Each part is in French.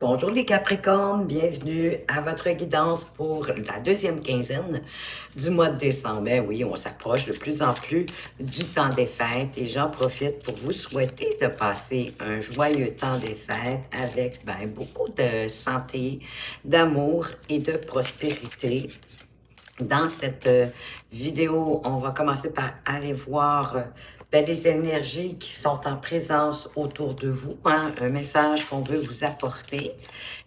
Bonjour les Capricornes, bienvenue à votre guidance pour la deuxième quinzaine du mois de décembre. Ben oui, on s'approche de plus en plus du temps des fêtes et j'en profite pour vous souhaiter de passer un joyeux temps des fêtes avec beaucoup de santé, d'amour et de prospérité. Dans cette vidéo, on va commencer par aller voir les énergies qui sont en présence autour de vous, hein, un message qu'on veut vous apporter,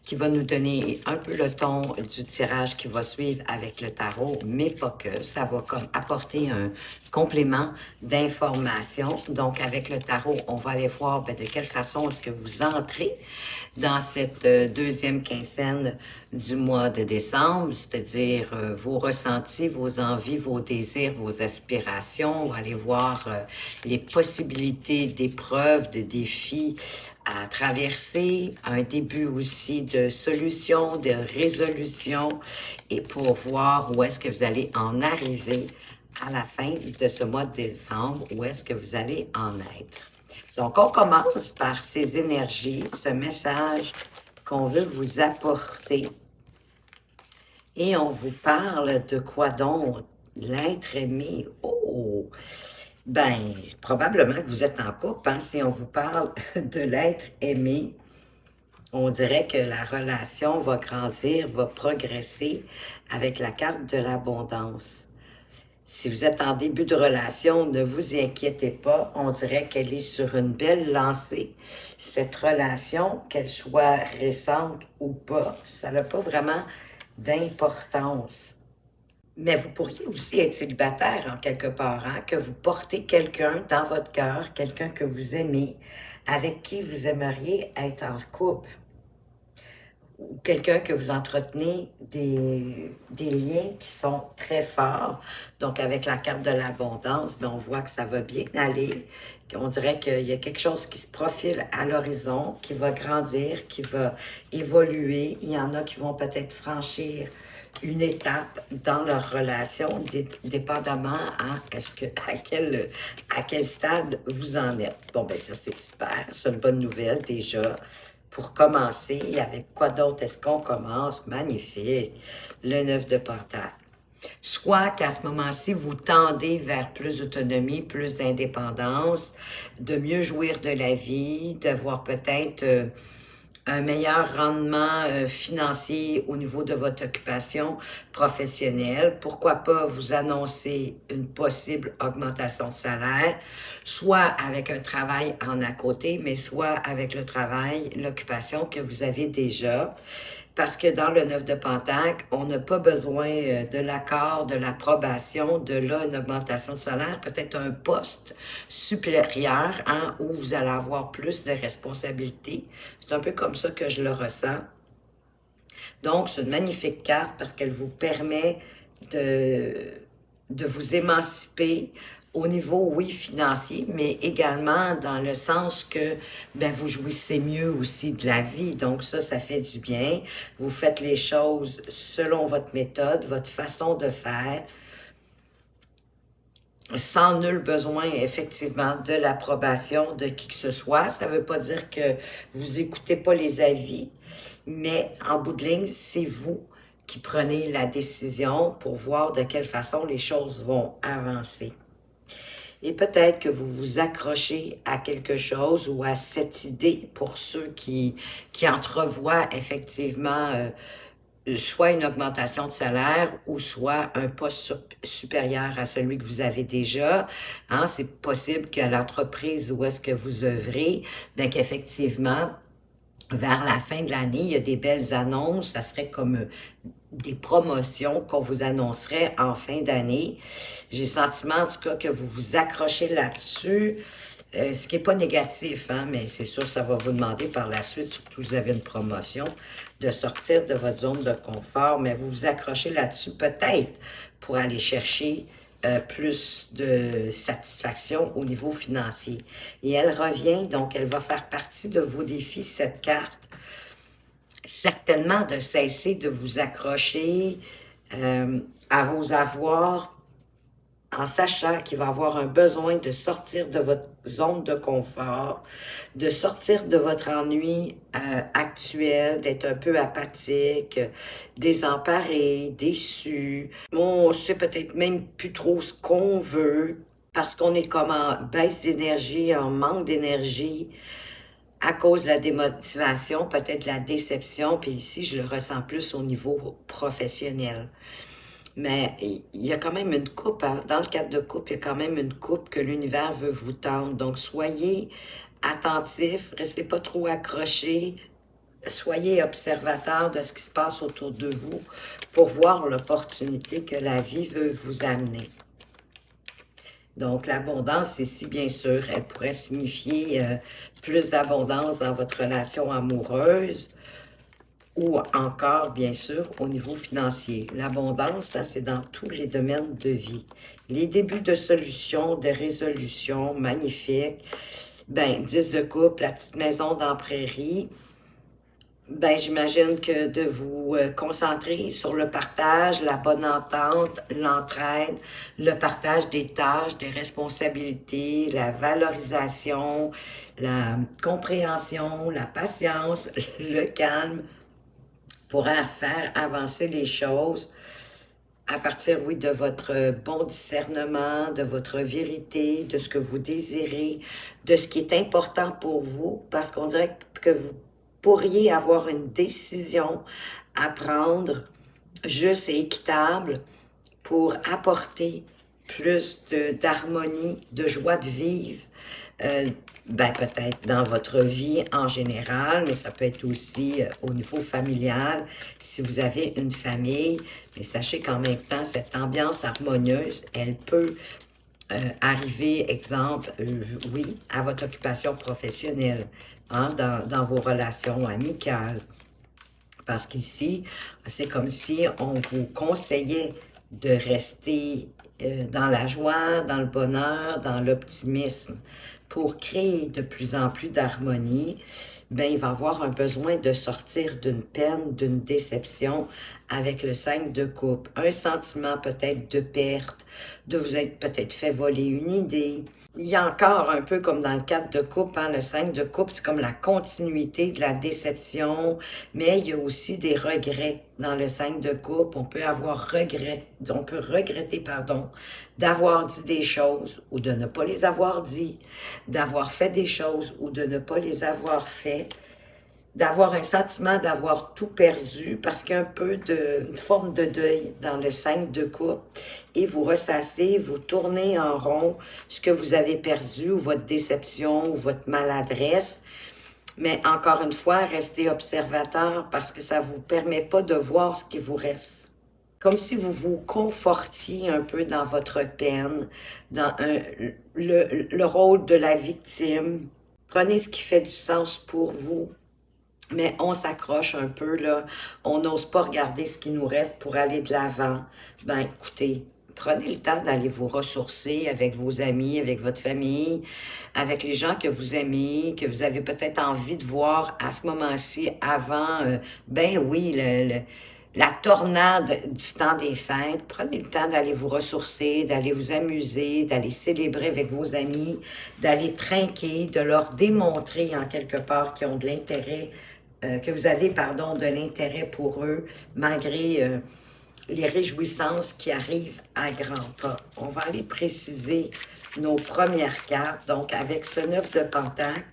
qui va nous donner un peu le ton du tirage qui va suivre avec le tarot, mais pas que. Ça va comme apporter un complément d'information. Donc, avec le tarot, on va aller voir de quelle façon est-ce que vous entrez dans cette deuxième quinzaine du mois de décembre, c'est-à-dire vos ressentis, vos envies, vos désirs, vos aspirations. On va aller voir les possibilités d'épreuves, de défis à traverser, un début aussi de solutions, de résolutions, et pour voir où est-ce que vous allez en arriver à la fin de ce mois de décembre, où est-ce que vous allez en être. Donc, on commence par ces énergies, ce message qu'on veut vous apporter. Et on vous parle de quoi donc? L'être aimé. Oh! Ben, probablement que vous êtes en couple, hein, si on vous parle de l'être aimé. On dirait que la relation va grandir, va progresser avec la carte de l'abondance. Si vous êtes en début de relation, ne vous inquiétez pas, on dirait qu'elle est sur une belle lancée. Cette relation, qu'elle soit récente ou pas, ça n'a pas vraiment d'importance. Mais vous pourriez aussi être célibataire en quelque part, hein, que vous portez quelqu'un dans votre cœur, quelqu'un que vous aimez, avec qui vous aimeriez être en couple, ou quelqu'un que vous entretenez des liens qui sont très forts. Donc, avec la carte de l'abondance, on voit que ça va bien aller. On dirait qu'il y a quelque chose qui se profile à l'horizon, qui va grandir, qui va évoluer. Il y en a qui vont peut-être franchir une étape dans leur relation, dépendamment à quel stade vous en êtes. Bon, ben ça, c'est super. C'est une bonne nouvelle déjà. Pour commencer, avec quoi d'autre est-ce qu'on commence? Magnifique. Le 9 de Pentacle. Soit qu'à ce moment-ci, vous tendez vers plus d'autonomie, plus d'indépendance, de mieux jouir de la vie, d'avoir peut-être un meilleur rendement financier au niveau de votre occupation professionnelle. Pourquoi pas vous annoncer une possible augmentation de salaire, soit avec un travail en à côté, mais soit avec le travail, l'occupation que vous avez déjà. Parce que dans le 9 de Pentacle, on n'a pas besoin de l'accord, de l'approbation, de là, une augmentation de salaire, peut-être un poste supérieur, hein, où vous allez avoir plus de responsabilités. C'est un peu comme ça que je le ressens. Donc, c'est une magnifique carte parce qu'elle vous permet de vous émanciper au niveau, oui, financier, mais également dans le sens que vous jouissez mieux aussi de la vie. Donc ça fait du bien. Vous faites les choses selon votre méthode, votre façon de faire, sans nul besoin, effectivement, de l'approbation de qui que ce soit. Ça ne veut pas dire que vous écoutez pas les avis, mais en bout de ligne, c'est vous qui prenez la décision pour voir de quelle façon les choses vont avancer. Et peut-être que vous vous accrochez à quelque chose ou à cette idée pour ceux qui entrevoient effectivement soit une augmentation de salaire ou soit un poste supérieur à celui que vous avez déjà. Hein, c'est possible qu'à l'entreprise où est-ce que vous œuvrez, qu'effectivement, vers la fin de l'année, il y a des belles annonces. Ça serait comme des promotions qu'on vous annoncerait en fin d'année. J'ai le sentiment, en tout cas, que vous vous accrochez là-dessus. Ce qui n'est pas négatif, hein, mais c'est sûr que ça va vous demander par la suite, surtout si vous avez une promotion, de sortir de votre zone de confort, mais vous vous accrochez là-dessus peut-être pour aller chercher plus de satisfaction au niveau financier. Et elle revient, donc elle va faire partie de vos défis, cette carte. Certainement de cesser de vous accrocher à vos avoirs en sachant qu'il va avoir un besoin de sortir de votre zone de confort, de sortir de votre ennui actuel, d'être un peu apathique, désemparé, déçu. On sait peut-être même plus trop ce qu'on veut parce qu'on est comme en baisse d'énergie, en manque d'énergie à cause de la démotivation, peut-être de la déception, puis ici, je le ressens plus au niveau professionnel. Mais il y a quand même une coupe, hein? Dans le cadre de coupe, il y a quand même une coupe que l'univers veut vous tendre. Donc, soyez attentifs, restez pas trop accrochés, soyez observateurs de ce qui se passe autour de vous pour voir l'opportunité que la vie veut vous amener. Donc, l'abondance ici, bien sûr, elle pourrait signifier plus d'abondance dans votre relation amoureuse, ou encore, bien sûr, au niveau financier. L'abondance, ça, c'est dans tous les domaines de vie. Les débuts de solutions, de résolutions, magnifiques. Ben, 10 de couple, la petite maison dans la prairie. Ben, j'imagine que de vous concentrer sur le partage, la bonne entente, l'entraide, le partage des tâches, des responsabilités, la valorisation, la compréhension, la patience, le calme, pourrait faire avancer les choses à partir, oui, de votre bon discernement, de votre vérité, de ce que vous désirez, de ce qui est important pour vous, parce qu'on dirait que vous pourriez avoir une décision à prendre juste et équitable pour apporter plus d'harmonie, de joie de vivre, ben peut-être dans votre vie en général, mais ça peut être aussi au niveau familial, si vous avez une famille. Mais sachez qu'en même temps, cette ambiance harmonieuse, elle peut arriver, exemple, oui, à votre occupation professionnelle, hein, dans vos relations amicales. Parce qu'ici, c'est comme si on vous conseillait de rester dans la joie, dans le bonheur, dans l'optimisme. Pour créer de plus en plus d'harmonie, ben, il va avoir un besoin de sortir d'une peine, d'une déception avec le 5 de coupe. Un sentiment peut-être de perte, de vous être peut-être fait voler une idée. Il y a encore un peu comme dans le 4 de coupe, hein, le 5 de coupe, c'est comme la continuité de la déception, mais il y a aussi des regrets dans le 5 de coupe. On peut regretter, pardon, d'avoir dit des choses ou de ne pas les avoir dit, d'avoir fait des choses ou de ne pas les avoir fait, d'avoir un sentiment d'avoir tout perdu parce qu'il y a un peu une forme de deuil dans le 5 de coupe et vous ressassez, vous tournez en rond ce que vous avez perdu ou votre déception ou votre maladresse. Mais encore une fois, restez observateur parce que ça ne vous permet pas de voir ce qui vous reste. Comme si vous vous confortiez un peu dans votre peine, dans le rôle de la victime. Prenez ce qui fait du sens pour vous. Mais on s'accroche un peu, là. On n'ose pas regarder ce qui nous reste pour aller de l'avant. Ben, écoutez, prenez le temps d'aller vous ressourcer avec vos amis, avec votre famille, avec les gens que vous aimez, que vous avez peut-être envie de voir à ce moment-ci avant, ben oui, la tornade du temps des fêtes. Prenez le temps d'aller vous ressourcer, d'aller vous amuser, d'aller célébrer avec vos amis, d'aller trinquer, de leur démontrer en quelque part qu'ils ont de l'intérêt, que vous avez, pardon, de l'intérêt pour eux, malgré les réjouissances qui arrivent à grands pas. On va aller préciser nos premières cartes. Donc, avec ce 9 de Pentacle,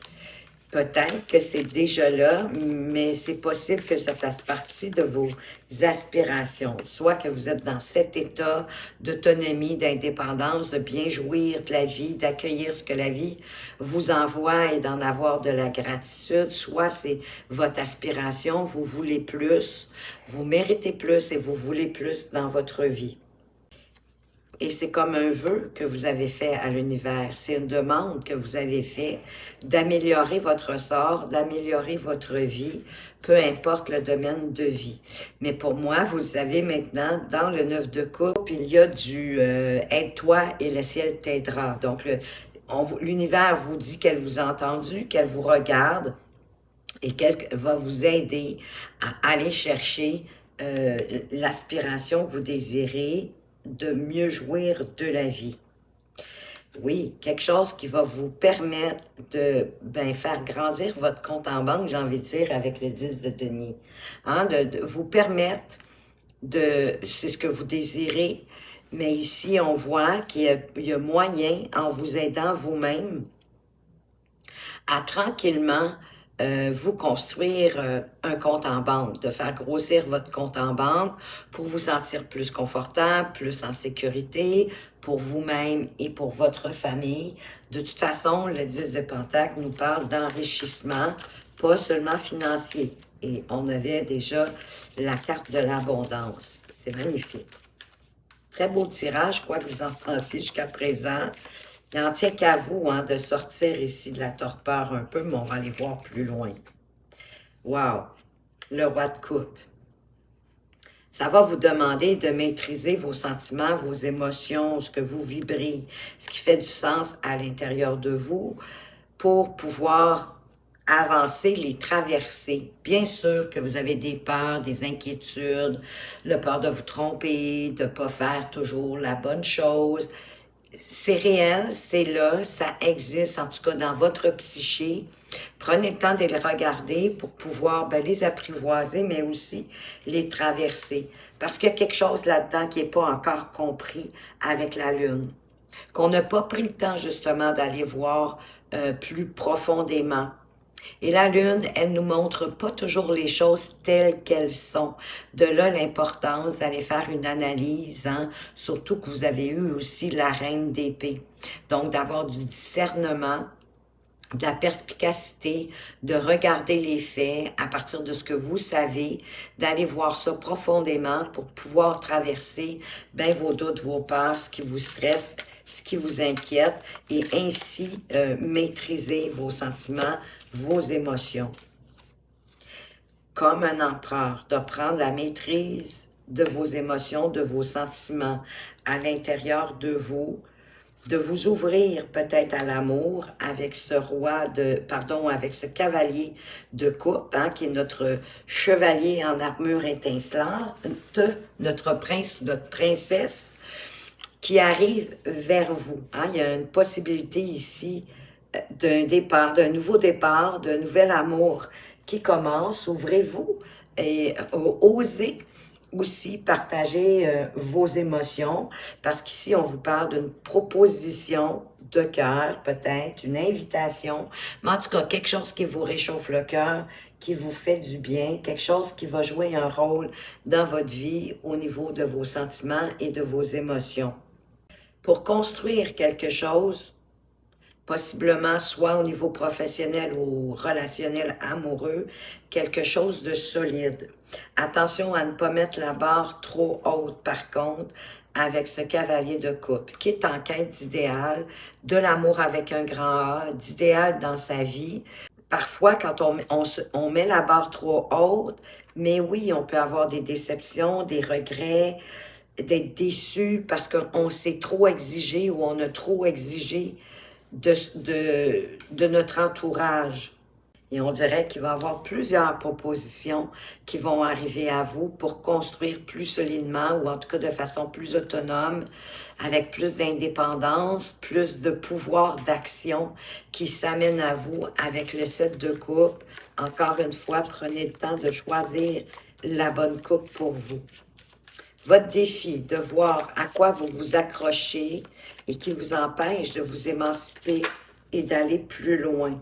peut-être que c'est déjà là, mais c'est possible que ça fasse partie de vos aspirations. Soit que vous êtes dans cet état d'autonomie, d'indépendance, de bien jouir de la vie, d'accueillir ce que la vie vous envoie et d'en avoir de la gratitude. Soit c'est votre aspiration, vous voulez plus, vous méritez plus et vous voulez plus dans votre vie. Et c'est comme un vœu que vous avez fait à l'univers. C'est une demande que vous avez fait d'améliorer votre sort, d'améliorer votre vie, peu importe le domaine de vie. Mais pour moi, vous savez maintenant, dans le 9 de coupe, il y a du aide-toi et le ciel t'aidera. Donc, l'univers vous dit qu'elle vous a entendu, qu'elle vous regarde et qu'elle va vous aider à aller chercher l'aspiration que vous désirez, de mieux jouir de la vie. Oui, quelque chose qui va vous permettre de faire grandir votre compte en banque, j'ai envie de dire, avec le 10 de denier. Hein, de vous permettre c'est ce que vous désirez, mais ici, on voit qu'il y a moyen, en vous aidant vous-même, à tranquillement vous construire un compte en banque, de faire grossir votre compte en banque pour vous sentir plus confortable, plus en sécurité pour vous-même et pour votre famille. De toute façon, le 10 de Pentacle nous parle d'enrichissement, pas seulement financier. Et on avait déjà la carte de l'abondance. C'est magnifique. Très beau tirage, quoi que vous en pensiez jusqu'à présent. Il n'en tient qu'à vous hein, de sortir ici de la torpeur un peu, mais on va aller voir plus loin. Wow! Le roi de coupe. Ça va vous demander de maîtriser vos sentiments, vos émotions, ce que vous vibrez, ce qui fait du sens à l'intérieur de vous pour pouvoir avancer, les traverser. Bien sûr que vous avez des peurs, des inquiétudes, la peur de vous tromper, de ne pas faire toujours la bonne chose. C'est réel, c'est là, ça existe, en tout cas dans votre psyché. Prenez le temps de les regarder pour pouvoir les apprivoiser, mais aussi les traverser. Parce qu'il y a quelque chose là-dedans qui n'est pas encore compris avec la Lune. Qu'on n'a pas pris le temps justement d'aller voir plus profondément. Et la Lune, elle nous montre pas toujours les choses telles qu'elles sont. De là, l'importance d'aller faire une analyse, hein, surtout que vous avez eu aussi la Reine d'épée. Donc, d'avoir du discernement, de la perspicacité, de regarder les faits à partir de ce que vous savez, d'aller voir ça profondément pour pouvoir traverser vos doutes, vos peurs, ce qui vous stresse, ce qui vous inquiète, et ainsi maîtriser vos sentiments, vos émotions. Comme un empereur, de prendre la maîtrise de vos émotions, de vos sentiments à l'intérieur de vous, de vous ouvrir peut-être à l'amour avec ce avec ce cavalier de coupe, hein, qui est notre chevalier en armure étincelante, notre prince, notre princesse, qui arrive vers vous. Hein. Il y a une possibilité ici d'un nouveau départ, d'un nouvel amour qui commence. Ouvrez-vous et osez aussi partager vos émotions, parce qu'ici, on vous parle d'une proposition de cœur, peut-être, une invitation, mais en tout cas, quelque chose qui vous réchauffe le cœur, qui vous fait du bien, quelque chose qui va jouer un rôle dans votre vie au niveau de vos sentiments et de vos émotions. Pour construire quelque chose, possiblement soit au niveau professionnel ou relationnel amoureux, quelque chose de solide. Attention à ne pas mettre la barre trop haute, par contre, avec ce cavalier de coupe, qui est en quête d'idéal, de l'amour avec un grand A, d'idéal dans sa vie. Parfois, quand on met la barre trop haute, mais oui, on peut avoir des déceptions, des regrets, d'être déçu parce qu'on s'est trop exigé ou on a trop exigé de notre entourage. Et on dirait qu'il va y avoir plusieurs propositions qui vont arriver à vous pour construire plus solidement ou en tout cas de façon plus autonome, avec plus d'indépendance, plus de pouvoir d'action qui s'amène à vous avec le 7 de coupe. Encore une fois, prenez le temps de choisir la bonne coupe pour vous. Votre défi, de voir à quoi vous vous accrochez et qui vous empêche de vous émanciper et d'aller plus loin.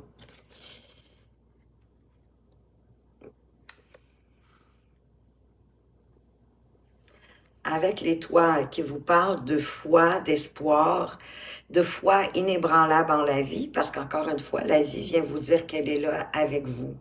Avec l'étoile qui vous parle de foi, d'espoir, de foi inébranlable en la vie, parce qu'encore une fois, la vie vient vous dire qu'elle est là avec vous.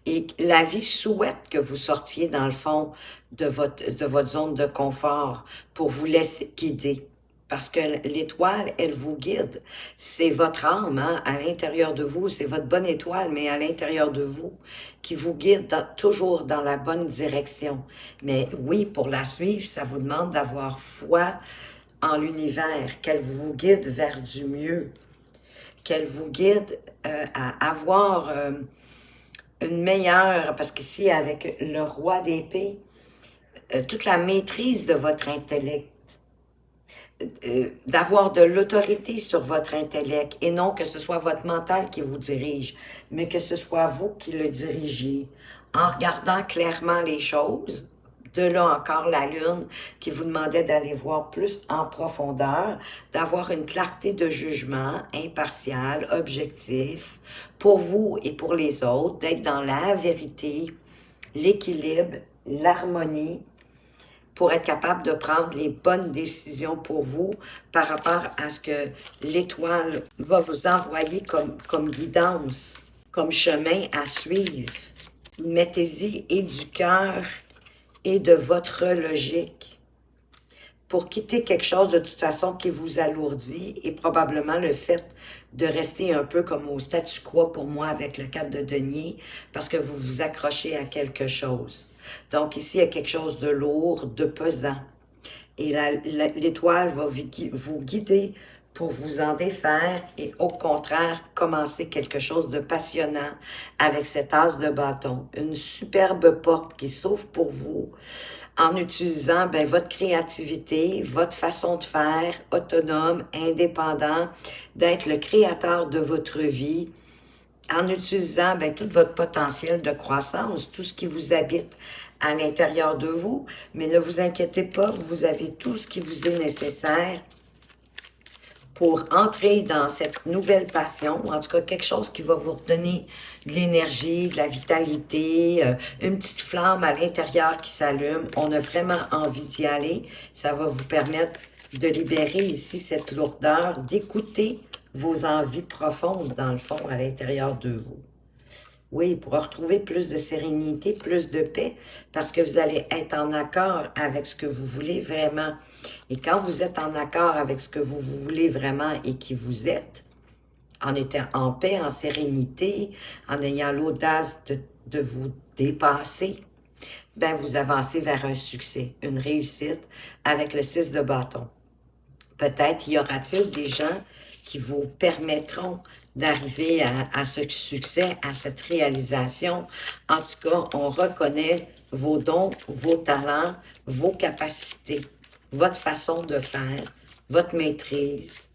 Et la vie souhaite que vous sortiez, dans le fond, de votre zone de confort pour vous laisser guider. Parce que l'étoile, elle vous guide. C'est votre âme, hein, à l'intérieur de vous. C'est votre bonne étoile, mais à l'intérieur de vous, qui vous guide toujours dans la bonne direction. Mais oui, pour la suivre, ça vous demande d'avoir foi en l'univers, qu'elle vous guide vers du mieux, qu'elle vous guide à avoir une meilleure, parce qu'ici, avec le roi d'épée, toute la maîtrise de votre intellect, d'avoir de l'autorité sur votre intellect et non que ce soit votre mental qui vous dirige, mais que ce soit vous qui le dirigiez en regardant clairement les choses. De là encore la lune qui vous demandait d'aller voir plus en profondeur, d'avoir une clarté de jugement impartial, objectif, pour vous et pour les autres, d'être dans la vérité, l'équilibre, l'harmonie, pour être capable de prendre les bonnes décisions pour vous par rapport à ce que l'étoile va vous envoyer comme guidance, comme chemin à suivre. Mettez-y et du cœur et de votre logique pour quitter quelque chose de toute façon qui vous alourdit et probablement le fait de rester un peu comme au statu quo pour moi avec le 4 de denier parce que vous vous accrochez à quelque chose. Donc ici, il y a quelque chose de lourd, de pesant. Et l'étoile va vous guider pour vous en défaire et au contraire, commencer quelque chose de passionnant avec cet as de bâton. Une superbe porte qui s'ouvre pour vous en utilisant votre créativité, votre façon de faire, autonome, indépendant, d'être le créateur de votre vie, en utilisant tout votre potentiel de croissance, tout ce qui vous habite à l'intérieur de vous. Mais ne vous inquiétez pas, vous avez tout ce qui vous est nécessaire pour entrer dans cette nouvelle passion, en tout cas quelque chose qui va vous redonner de l'énergie, de la vitalité, une petite flamme à l'intérieur qui s'allume. On a vraiment envie d'y aller. Ça va vous permettre de libérer ici cette lourdeur, d'écouter vos envies profondes, dans le fond, à l'intérieur de vous. Oui, pour retrouver plus de sérénité, plus de paix, parce que vous allez être en accord avec ce que vous voulez vraiment. Et quand vous êtes en accord avec ce que vous voulez vraiment et qui vous êtes, en étant en paix, en sérénité, en ayant l'audace de vous dépasser, vous avancez vers un succès, une réussite avec le 6 de bâton. Peut-être y aura-t-il des gens qui vous permettront d'arriver à ce succès, à cette réalisation. En tout cas, on reconnaît vos dons, vos talents, vos capacités, votre façon de faire, votre maîtrise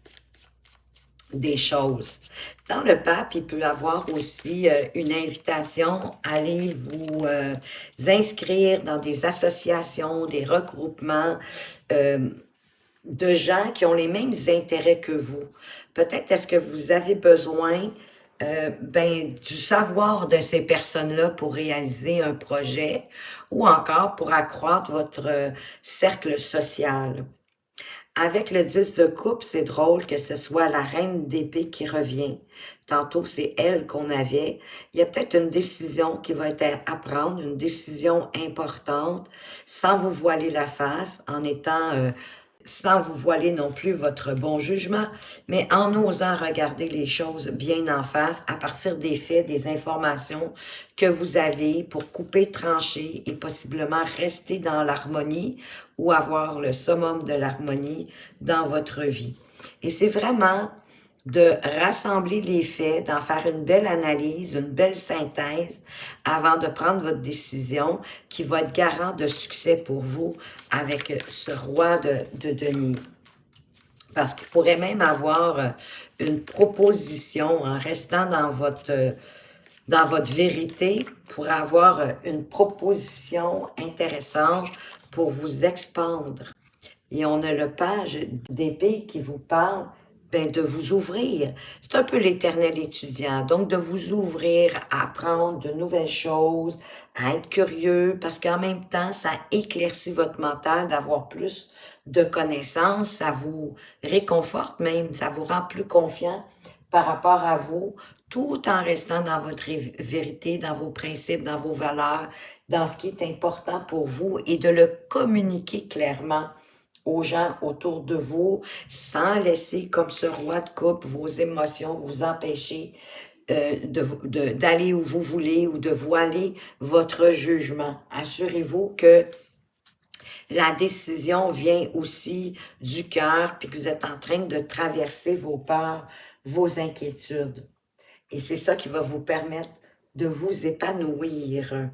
des choses. Dans le pape, il peut y avoir aussi une invitation à aller vous inscrire dans des associations, des regroupements, de gens qui ont les mêmes intérêts que vous. Peut-être est-ce que vous avez besoin du savoir de ces personnes-là pour réaliser un projet ou encore pour accroître votre cercle social. Avec le 10 de coupe, c'est drôle que ce soit la reine d'épée qui revient. Tantôt, c'est elle qu'on avait. Il y a peut-être une décision qui va être à prendre, une décision importante, sans vous voiler la face, en étant sans vous voiler non plus votre bon jugement, mais en osant regarder les choses bien en face à partir des faits, des informations que vous avez pour couper, trancher et possiblement rester dans l'harmonie ou avoir le summum de l'harmonie dans votre vie. Et c'est vraiment de rassembler les faits, d'en faire une belle analyse, une belle synthèse avant de prendre votre décision qui va être garant de succès pour vous avec ce roi de denier. Parce qu'il pourrait même avoir une proposition en restant dans votre vérité pour avoir une proposition intéressante pour vous expandre. Et on a le page d'épée qui vous parle de vous ouvrir. C'est un peu l'éternel étudiant. Donc, de vous ouvrir à apprendre de nouvelles choses, à être curieux, parce qu'en même temps, ça éclaircit votre mental d'avoir plus de connaissances. Ça vous réconforte même, ça vous rend plus confiant par rapport à vous, tout en restant dans votre vérité, dans vos principes, dans vos valeurs, dans ce qui est important pour vous et de le communiquer clairement aux gens autour de vous, sans laisser comme ce roi de coupe vos émotions vous empêcher d'aller où vous voulez ou de voiler votre jugement. Assurez-vous que la décision vient aussi du cœur, puis que vous êtes en train de traverser vos peurs, vos inquiétudes. Et c'est ça qui va vous permettre de vous épanouir.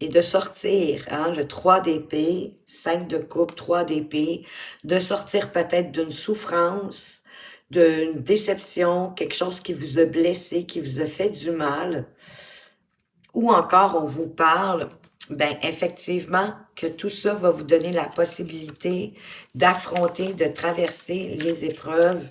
et de sortir, hein, le 3 d'épée, 5 de coupe, 3 d'épée, de sortir peut-être d'une souffrance, d'une déception, quelque chose qui vous a blessé, qui vous a fait du mal, ou encore on vous parle, ben effectivement, que tout ça va vous donner la possibilité d'affronter, de traverser les épreuves,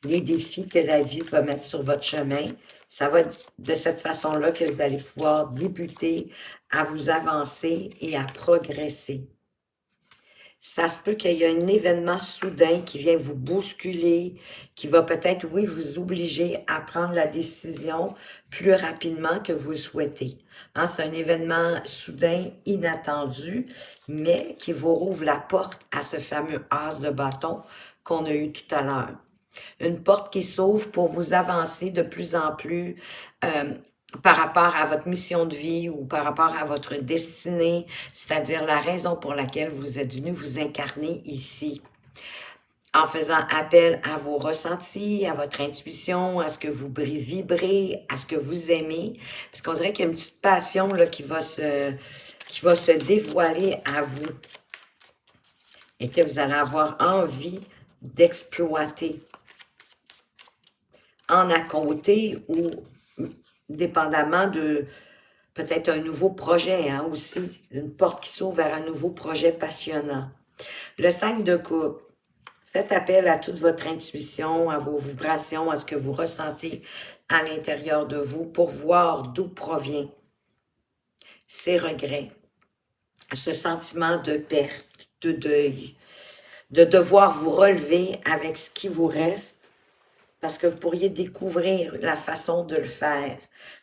les défis que la vie va mettre sur votre chemin. Ça va être de cette façon-là que vous allez pouvoir débuter à vous avancer et à progresser. Ça se peut qu'il y ait un événement soudain qui vient vous bousculer, qui va peut-être, oui, vous obliger à prendre la décision plus rapidement que vous le souhaitez. Hein, c'est un événement soudain, inattendu, mais qui vous rouvre la porte à ce fameux as de bâton qu'on a eu tout à l'heure. Une porte qui s'ouvre pour vous avancer de plus en plus par rapport à votre mission de vie ou par rapport à votre destinée, c'est-à-dire la raison pour laquelle vous êtes venu vous incarner ici. En faisant appel à vos ressentis, à votre intuition, à ce que vous vibrez, à ce que vous aimez, parce qu'on dirait qu'il y a une petite passion là, qui va se dévoiler à vous et que vous allez avoir envie d'exploiter en à côté ou dépendamment de peut-être un nouveau projet hein, aussi, une porte qui s'ouvre vers un nouveau projet passionnant. Le 5 de coupe, faites appel à toute votre intuition, à vos vibrations, à ce que vous ressentez à l'intérieur de vous pour voir d'où provient ces regrets, ce sentiment de perte, de deuil, de devoir vous relever avec ce qui vous reste parce que vous pourriez découvrir la façon de le faire.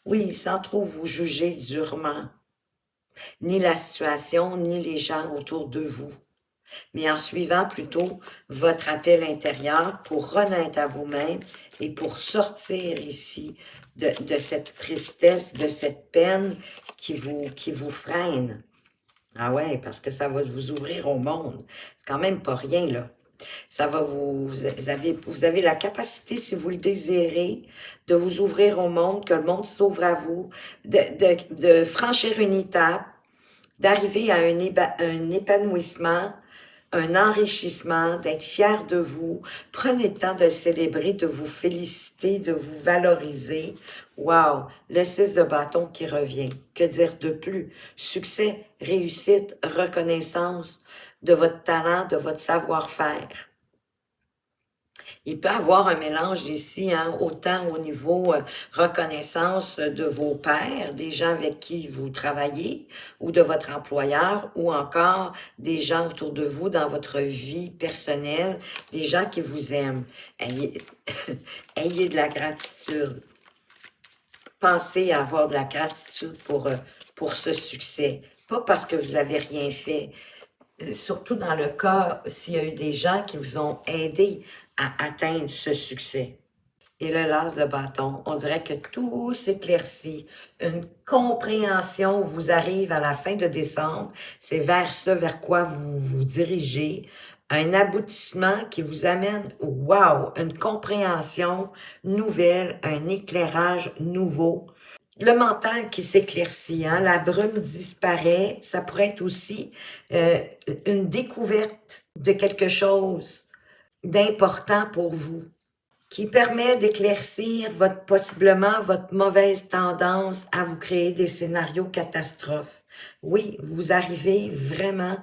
Oui, sans trop vous juger durement, ni la situation, ni les gens autour de vous, mais en suivant plutôt votre appel intérieur pour renaître à vous-même et pour sortir ici de cette tristesse, de cette peine qui vous freine. Ah ouais, parce que ça va vous ouvrir au monde. C'est quand même pas rien, là. Ça va vous avez la capacité, si vous le désirez, de vous ouvrir au monde, que le monde s'ouvre à vous, de franchir une étape, d'arriver à un épanouissement, un enrichissement, d'être fier de vous. Prenez le temps de le célébrer, de vous féliciter, de vous valoriser. Wow! Le 6 de bâton qui revient. Que dire de plus? Succès, réussite, reconnaissance de votre talent, de votre savoir-faire. Il peut y avoir un mélange ici, hein, autant au niveau reconnaissance de vos pairs, des gens avec qui vous travaillez, ou de votre employeur, ou encore des gens autour de vous dans votre vie personnelle, des gens qui vous aiment. Ayez, ayez de la gratitude. Pensez à avoir de la gratitude pour ce succès. Pas parce que vous n'avez rien fait, surtout dans le cas s'il y a eu des gens qui vous ont aidé à atteindre ce succès. Et le las de bâton, on dirait que tout s'éclaircit. Une compréhension vous arrive à la fin de décembre. C'est vers ce vers quoi vous vous dirigez. Un aboutissement qui vous amène, wow, une compréhension nouvelle, un éclairage nouveau. Le mental qui s'éclaircit, hein, la brume disparaît. Ça pourrait être aussi une découverte de quelque chose d'important pour vous, qui permet d'éclaircir possiblement votre mauvaise tendance à vous créer des scénarios catastrophes. Oui, vous arrivez vraiment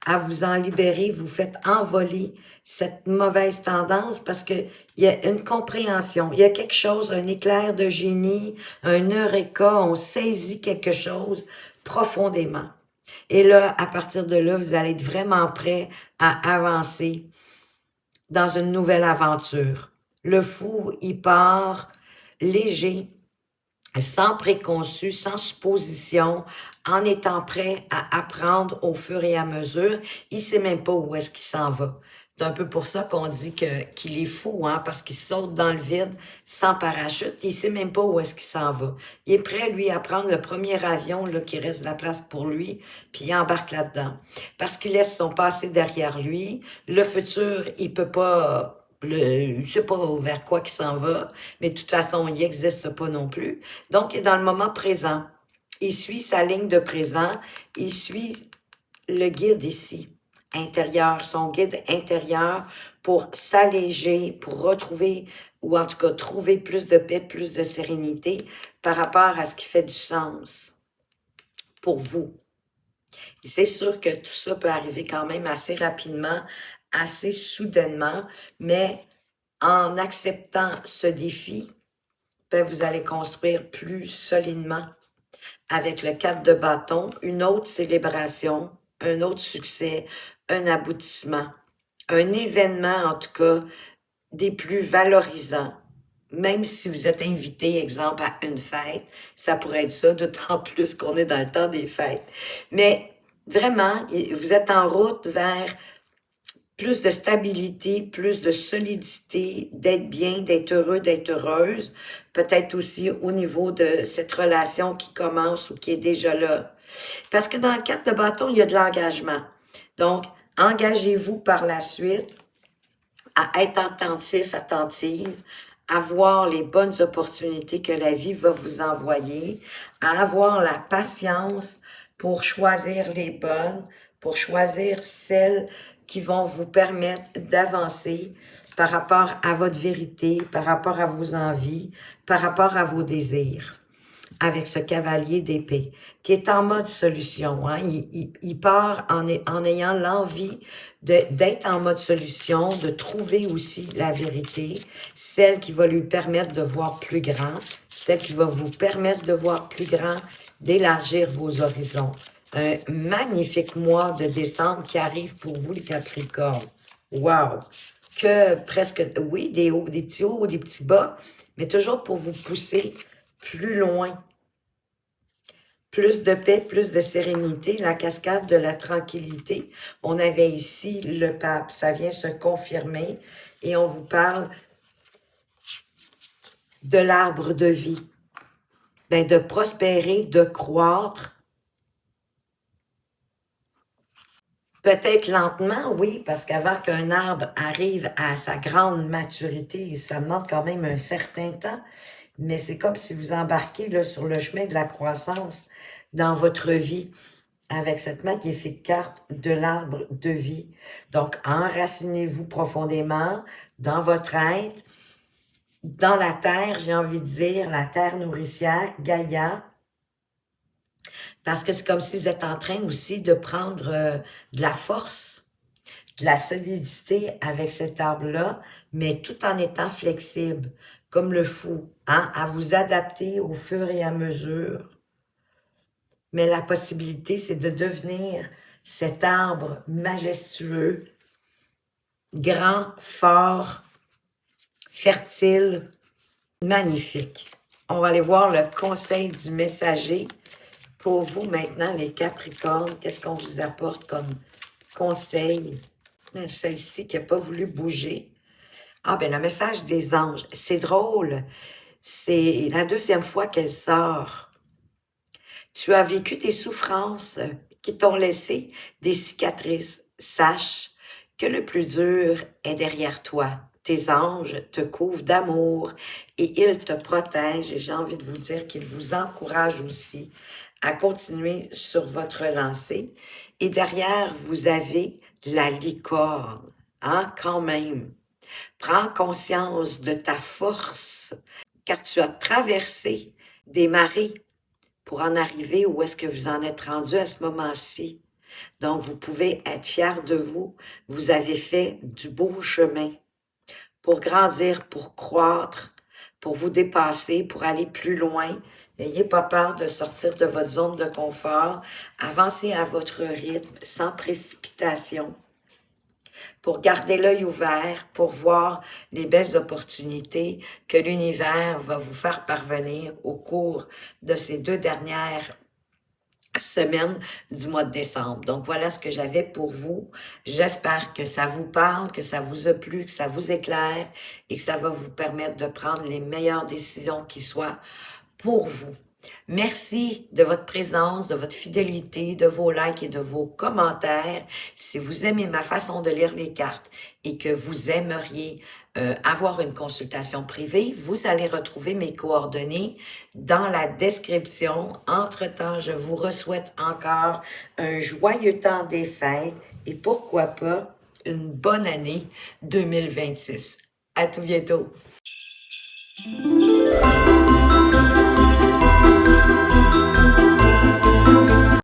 à vous en libérer, vous faites envoler cette mauvaise tendance parce que il y a une compréhension, il y a quelque chose, un éclair de génie, un eureka, on saisit quelque chose profondément. Et là, à partir de là, vous allez être vraiment prêt à avancer dans une nouvelle aventure. Le fou, il part léger, sans préconçu, sans supposition, en étant prêt à apprendre au fur et à mesure. Il sait même pas où est-ce qu'il s'en va. C'est un peu pour ça qu'on dit qu'il est fou, hein, parce qu'il saute dans le vide sans parachute. Il sait même pas où est-ce qu'il s'en va. Il est prêt, lui, à prendre le premier avion là, qui reste de la place pour lui, puis il embarque là-dedans. Parce qu'il laisse son passé derrière lui. Le futur, il peut pas... Je sais pas vers quoi qu'il s'en va, mais de toute façon, il n'existe pas non plus. Donc, il est dans le moment présent. Il suit sa ligne de présent. Il suit le guide ici, intérieur, son guide intérieur pour s'alléger, pour retrouver, ou en tout cas trouver plus de paix, plus de sérénité par rapport à ce qui fait du sens pour vous. Et c'est sûr que tout ça peut arriver quand même assez rapidement, assez soudainement, mais en acceptant ce défi, ben vous allez construire plus solidement avec le 4 de bâton, une autre célébration, un autre succès, un aboutissement, un événement en tout cas des plus valorisants. Même si vous êtes invité, exemple, à une fête, ça pourrait être ça, d'autant plus qu'on est dans le temps des fêtes. Mais vraiment, vous êtes en route vers plus de stabilité, plus de solidité, d'être bien, d'être heureux, d'être heureuse, peut-être aussi au niveau de cette relation qui commence ou qui est déjà là. Parce que dans le cadre de bâton, il y a de l'engagement. Donc, engagez-vous par la suite à être attentif, attentive, à voir les bonnes opportunités que la vie va vous envoyer, à avoir la patience pour choisir les bonnes, pour choisir celles qui vont vous permettre d'avancer par rapport à votre vérité, par rapport à vos envies, par rapport à vos désirs avec ce cavalier d'épée, qui est en mode solution. Hein? Il part en ayant l'envie d'être en mode solution, de trouver aussi la vérité, celle qui va lui permettre de voir plus grand, celle qui va vous permettre de voir plus grand, d'élargir vos horizons. Un magnifique mois de décembre qui arrive pour vous, les Capricornes. Wow! Que presque, oui, des hauts, des petits hauts, des petits bas, mais toujours pour vous pousser plus loin. Plus de paix, plus de sérénité, la cascade de la tranquillité. On avait ici le pape, ça vient se confirmer et on vous parle de l'arbre de vie. Ben, de prospérer, de croître. Peut-être lentement, oui, parce qu'avant qu'un arbre arrive à sa grande maturité, ça demande quand même un certain temps, mais c'est comme si vous embarquez là, sur le chemin de la croissance dans votre vie avec cette magnifique carte de l'arbre de vie. Donc, enracinez-vous profondément dans votre être, dans la terre, j'ai envie de dire, la terre nourricière, Gaïa, parce que c'est comme si vous êtes en train aussi de prendre de la force, de la solidité avec cet arbre-là, mais tout en étant flexible, comme le fou, hein, à vous adapter au fur et à mesure. Mais la possibilité, c'est de devenir cet arbre majestueux, grand, fort, fertile, magnifique. On va aller voir le conseil du messager. Pour vous maintenant, les Capricornes, qu'est-ce qu'on vous apporte comme conseil? Celle-ci qui n'a pas voulu bouger. Ah, ben le message des anges. C'est drôle. C'est la deuxième fois qu'elle sort. Tu as vécu des souffrances qui t'ont laissé des cicatrices. Sache que le plus dur est derrière toi. Tes anges te couvrent d'amour et ils te protègent. Et j'ai envie de vous dire qu'ils vous encouragent aussi à continuer sur votre lancée. Et derrière, vous avez la licorne, hein, quand même. Prends conscience de ta force, car tu as traversé des marées pour en arriver où est-ce que vous en êtes rendu à ce moment-ci. Donc, vous pouvez être fiers de vous. Vous avez fait du beau chemin pour grandir, pour croître, pour vous dépasser, pour aller plus loin. N'ayez pas peur de sortir de votre zone de confort. Avancez à votre rythme, sans précipitation, pour garder l'œil ouvert, pour voir les belles opportunités que l'univers va vous faire parvenir au cours de ces 2 dernières semaine du mois de décembre. Donc, voilà ce que j'avais pour vous. J'espère que ça vous parle, que ça vous a plu, que ça vous éclaire et que ça va vous permettre de prendre les meilleures décisions qui soient pour vous. Merci de votre présence, de votre fidélité, de vos likes et de vos commentaires. Si vous aimez ma façon de lire les cartes et que vous aimeriez avoir une consultation privée, vous allez retrouver mes coordonnées dans la description. Entre-temps, je vous souhaite encore un joyeux temps des fêtes et pourquoi pas une bonne année 2026. À tout bientôt.